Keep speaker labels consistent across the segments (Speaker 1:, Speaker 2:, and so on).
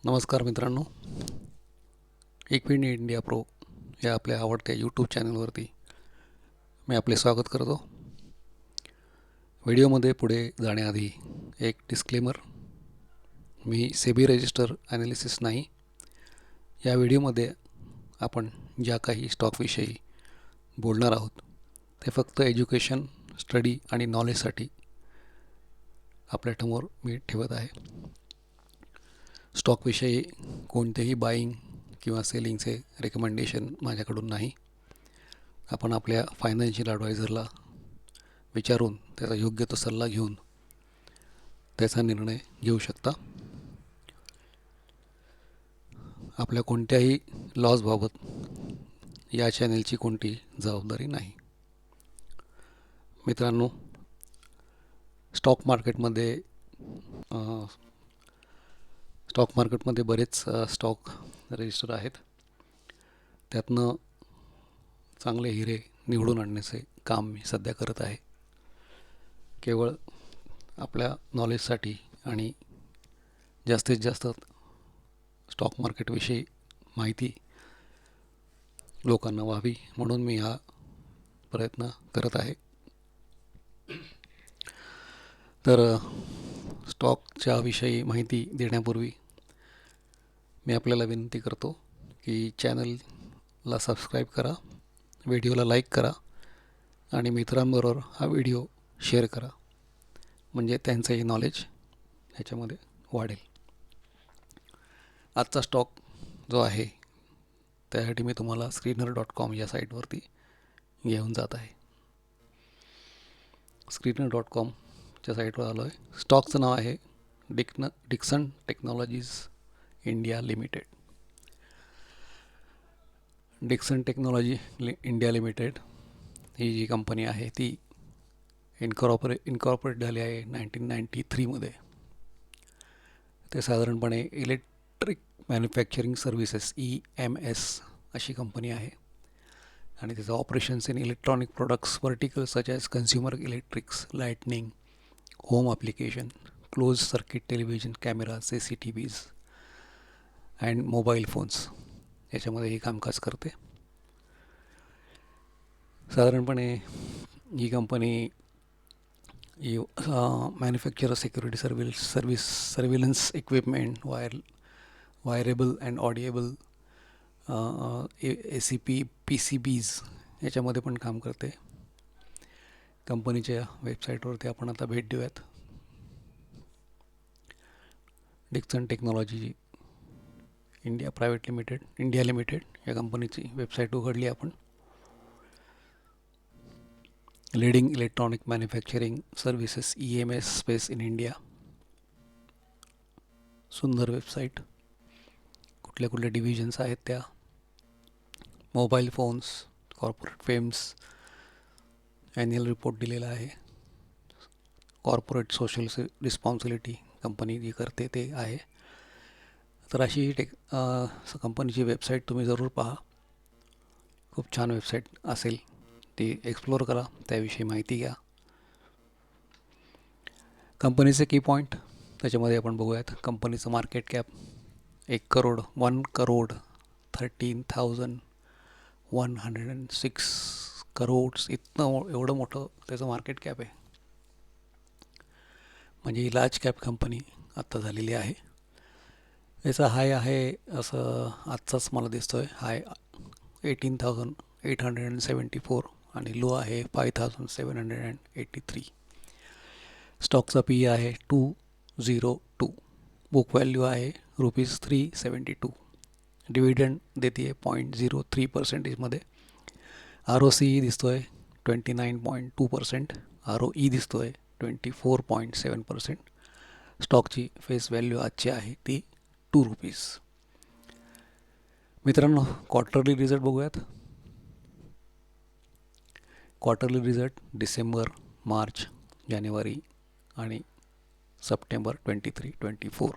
Speaker 1: नमस्कार मित्रांनो, equity India pro या आपल्या आवडत्या यूट्यूब चॅनलवरती मी आपले स्वागत करतो. व्हिडिओमध्ये पुढे जाण्याआधी एक डिस्क्लेमर. मी सेबी रजिस्टर ॲनालिसिस नाही. या व्हिडिओमध्ये आपण ज्या काही स्टॉकविषयी बोलणार आहोत ते फक्त एज्युकेशन, स्टडी आणि नॉलेजसाठी आपल्यासमोर मी ठेवत आहे. स्टॉकविषयी कोणतेही बाईंग किंवा सेलिंगचे रेकमेंडेशन माझ्याकडून नाही. आपण आपल्या फायनान्शियल ॲडवायझरला विचारून त्याचा योग्य तो सल्ला घेऊन त्याचा निर्णय घेऊ शकता. आपल्या कोणत्याही लॉसबाबत या चॅनलची कोणती जबाबदारी नाही. मित्रांनो, स्टॉक मार्केटमध्ये बरेच स्टॉक रजिस्टर आहेत. त्यातनं चांगले हिरे निवडून आणण्याचे काम मी सध्या करत आहे. केवळ आपल्या नॉलेजसाठी आणि जास्तीत जास्त स्टॉक मार्केटविषयी माहिती लोकांना व्हावी म्हणून मी हा प्रयत्न करत आहे. तर स्टॉकच्या विषयी माहिती देण्यापूर्वी मी आपल्याला विनंती करतो की चॅनलला सबस्क्राईब करा, व्हिडिओला लाईक करा आणि मित्रांबरोबर हा व्हिडिओ शेअर करा, म्हणजे त्यांचंही नॉलेज ह्याच्यामध्ये वाढेल. आजचा स्टॉक जो आहे त्यासाठी मी तुम्हाला screener.com या साईटवरती घेऊन जात आहे. screener.comच्या साईटवर आलो आहे. स्टॉकचं नाव आहे Dixon technologies India limited. Dixon technology India limited ही जी कंपनी आहे ती इन्कॉर्पोरेट झाली आहे 1993मध्ये. ते साधारणपणे इलेक्ट्रिक मॅन्युफॅक्चरिंग सर्व्हिसेस EMS अशी कंपनी आहे आणि त्याचं operations in electronic products vertical such as consumer electrics, lightning, home application, close circuit television cameras, CCTVs and mobile phones याच्यामध्ये ही कामकाज करते. साधारणपणे ही company manufacture security surveillance equipment, wearable and audible, ACP, PCBs याच्यामध्ये पण काम करते. कंपनीच्या वेबसाईटवरती आपण आता भेट देऊयात. डिक्सन टेक्नॉलॉजी इंडिया लिमिटेड या कंपनीची वेबसाईट उघडली आपण. Leading electronic manufacturing services EMS space in India. सुंदर वेबसाईट. कुठल्या डिव्हिजन्स आहेत त्या, mobile phones, corporate famous, annual report दिलेला आहे. कॉर्पोरेट सोशल रिस्पॉन्सिबिलिटी कंपनी जी करते ते आहे. तर अशी ही कंपनीची वेबसाईट तुम्ही जरूर पहा. खूप छान वेबसाईट असेल, ती एक्सप्लोअर करा, त्याविषयी माहिती घ्या. कंपनीचे की पॉईंट त्याच्यामध्ये आपण बघूयात. कंपनीचं मार्केट कॅप 1,13,106 करोड्स एवढं मोठं त्याचं मार्केट कॅप आहे. म्हणजे ही लार्ज कॅप कंपनी आत्ता झालेली आहे. याचा हाय आहे असं आजचाच मला दिसतो आहे, हाय 18,874 आणि लो आहे 5,783. स्टॉकचा PE आहे 202. बुक व्हॅल्यू आहे ₹372. डिव्हिडंड देते आहे 0.03%मध्ये. ROCE दिसतो आहे 29.2%. ROE दिसतो आहे 24.7%. स्टॉकची फेस व्हॅल्यू आजची आहे ती ₹2. मित्रांनो, क्वार्टरली रिझल्ट बघूयात. क्वार्टरली रिझल्ट डिसेंबर, मार्च, जानेवारी आणि सप्टेंबर 23-24.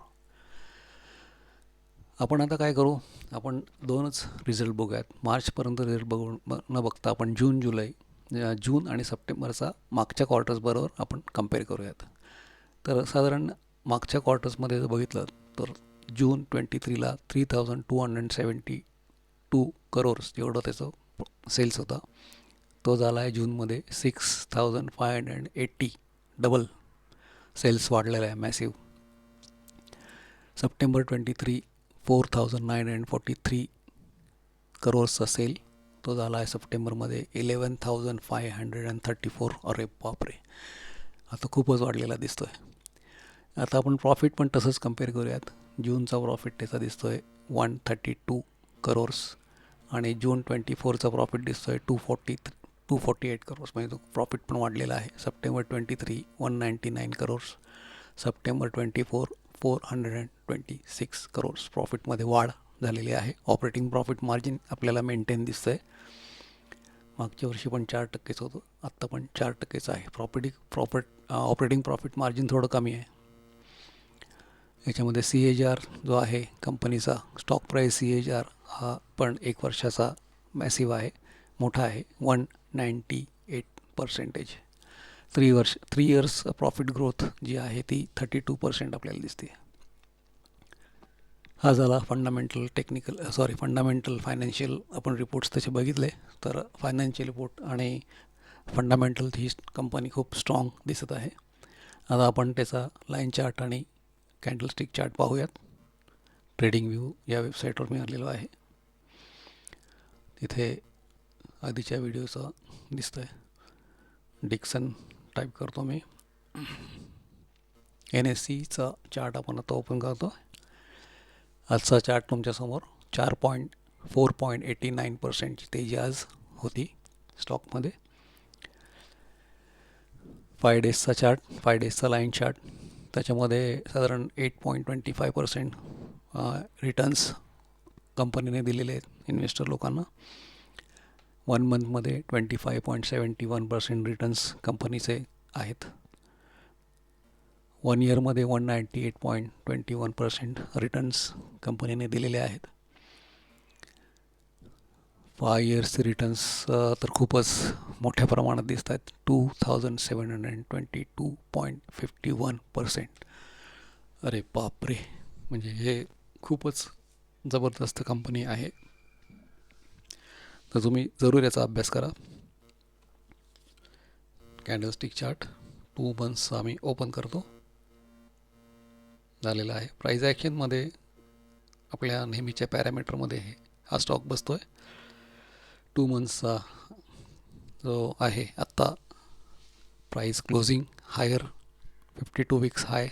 Speaker 1: आपण आता काय करू, आपण दोनच रिझल्ट बघूयात. मार्चपर्यंत रिझल्ट न बघता आपण जून आणि सप्टेंबरचा मागच्या क्वार्टर्सबरोबर आपण कम्पेअर करूयात. तर साधारण मागच्या क्वार्टर्समध्ये जर बघितलं तर जून 23ला 3272 करोर्स एवढं त्याचं सेल्स होता. तो झाला आहे जूनमध्ये 6580, डबल सेल्स वाढलेला आहे, मॅसिव्ह. सप्टेंबर 23 4943 करोर्सचा सेल, तो झाला आहे सप्टेंबरमध्ये 11534. अरे बापरे, आता खूपच वाढलेला दिसतो आहे. आता आपण प्रॉफिट पण तसंच कम्पेअर करूयात. जूनचा प्रॉफिट त्याचा दिसतो आहे 132 करोर्स आणि जून 24चा प्रॉफिट दिसतो आहे 248 करोर्स, म्हणजे तो प्रॉफिट पण वाढलेला आहे. September 23 199 crores, September 24 426 crores. प्रॉफिटमध्ये वाढ झालेली आहे. ऑपरेटिंग प्रॉफिट मार्जिन आपल्याला मेंटेन दिसतं आहे. मागच्या वर्षी पण 4% होतं, आत्ता पण 4% आहे. ऑपरेटिंग प्रॉफिट मार्जिन थोडं कमी आहे. याच्यामध्ये CAGR जो आहे कंपनीचा, स्टॉक प्राईस CAGR हा पण 1 वर्षाचा मॅसिव्ह आहे, मोठा आहे, 198%. 3 इयर्स प्रॉफिट ग्रोथ जी आहे ती 32% आपल्याला दिसते. हा झाला फंडामेंटल फायनान्शियल आपण रिपोर्ट्स त्याचे बघितले. तर फायनान्शियल रिपोर्ट आणि फंडामेंटल ही कंपनी खूप स्ट्रॉंग दिसत आहे. आता आपण त्याचा लाईन चार्ट आणि कॅन्डलस्टिक चार्ट पाहूयात. ट्रेडिंग व्ह्यू या वेबसाईटवर मी आलेलो आहे. तिथे आधीच्या व्हिडिओचा दिसतं आहे. डिक्सन टाईप करतो मी. NSEचा चार्ट आपण आता ओपन करतो. आजचा चार्ट तुमच्यासमोर 4.89% तेजी आज होती स्टॉकमध्ये. 5 डेजचा चार्ट, 5 डेजचा लाईन चार्ट, त्याच्यामध्ये साधारण 8.25% रिटर्न्स कंपनीने दिलेले आहेत इन्व्हेस्टर लोकांना. 1 मंथमध्ये 25.71% रिटर्न्स कंपनीचे आहेत. 1 इयरमध्ये 198.21% रिटर्न्स कंपनीने दिलेले आहेत. 5 इयर्सचे रिटर्न्स तर खूपच मोठ्या प्रमाणात दिसत आहेत, 2722.51%. अरे बापरे, म्हणजे हे खूपच जबरदस्त कंपनी आहे. तर तुम्ही जरूर याचा अभ्यास करा. कॅन्डलस्टिक चार्ट 2 मंथ्सचा आम्ही ओपन करतो. झालेला आहे. प्राईज ॲक्शनमध्ये आपल्या नेहमीच्या पॅरामीटरमध्ये हा स्टॉक बसतो आहे. 2 मंथ्सचा जो आहे आत्ता price closing higher, 52 weeks high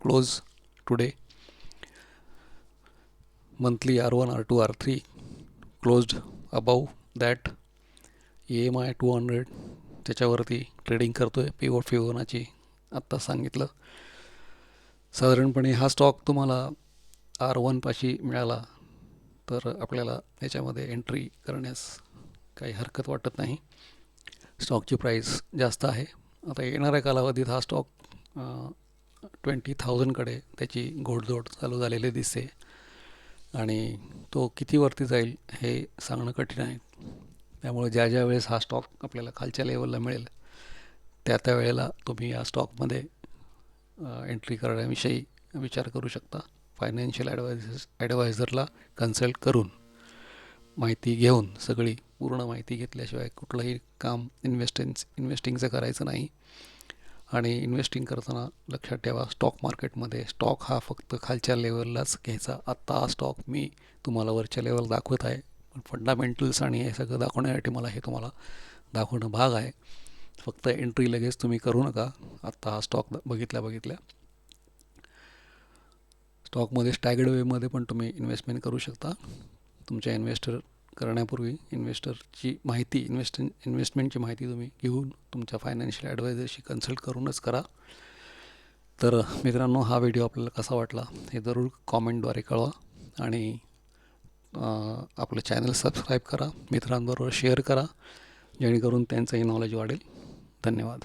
Speaker 1: close today. Monthly R1, R2, R3 closed above that. EMI 200 त्याच्यावरती ट्रेडिंग करतो आहे. पिवोट फिबोनाची आत्ता सांगितलं. साधारणपणे हा स्टॉक तुम्हाला R1 पाशी मिळाला तर आपल्याला याच्यामध्ये एंट्री करण्यास काही हरकत वाटत नाही. स्टॉकची प्राईस जास्त आहे. आता येणाऱ्या कालावधीत हा स्टॉक 20,000कडे त्याची घोडदौड चालू झालेली दिसते आणि तो किती वरती जाईल हे सांगणं कठीण आहे. त्यामुळे ज्या वेळेस हा स्टॉक आपल्याला खालच्या लेवलला मिळेल त्या वेळेला तुम्ही या स्टॉकमध्ये एंट्री करण्याविषयी विचार करू शकता. फायनान्शियल ॲडवायझरला कन्सल्ट करून, माहिती घेऊन, सगळी पूर्ण माहिती घेतल्याशिवाय कुठलंही काम इन्व्हेस्टिंगचं करायचं नाही. आणि इन्व्हेस्टिंग करताना लक्षात ठेवा, स्टॉक मार्केटमध्ये स्टॉक हा फक्त खालच्या लेवललाच घ्यायचा. आत्ता हा स्टॉक मी तुम्हाला वरच्या लेवल दाखवत आहे, पण फंडामेंटल्स आणि हे सगळं दाखवण्यासाठी मला हे तुम्हाला दाखवणं भाग आहे. फक्त एंट्री लगेच तुम्ही करू नका. आत्ता हा स्टॉक बघितल्या स्टॉकमध्ये स्टॅगर्ड वेमध्ये पण तुम्ही इन्व्हेस्टमेंट करू शकता. तुमच्या इन्व्हेस्टर करण्यापूर्वी इन्व्हेस्टमेंटची माहिती तुम्ही घेऊन तुमच्या फायनान्शियल ॲडवायझरशी कन्सल्ट करूनच करा. तर मित्रांनो, हा व्हिडिओ आपल्याला कसा वाटला हे जरूर कॉमेंटद्वारे कळवा आणि आपलं चॅनल सबस्क्राईब करा, मित्रांबरोबर शेअर करा, जेणेकरून त्यांचंही नॉलेज वाढेल. धन्यवाद.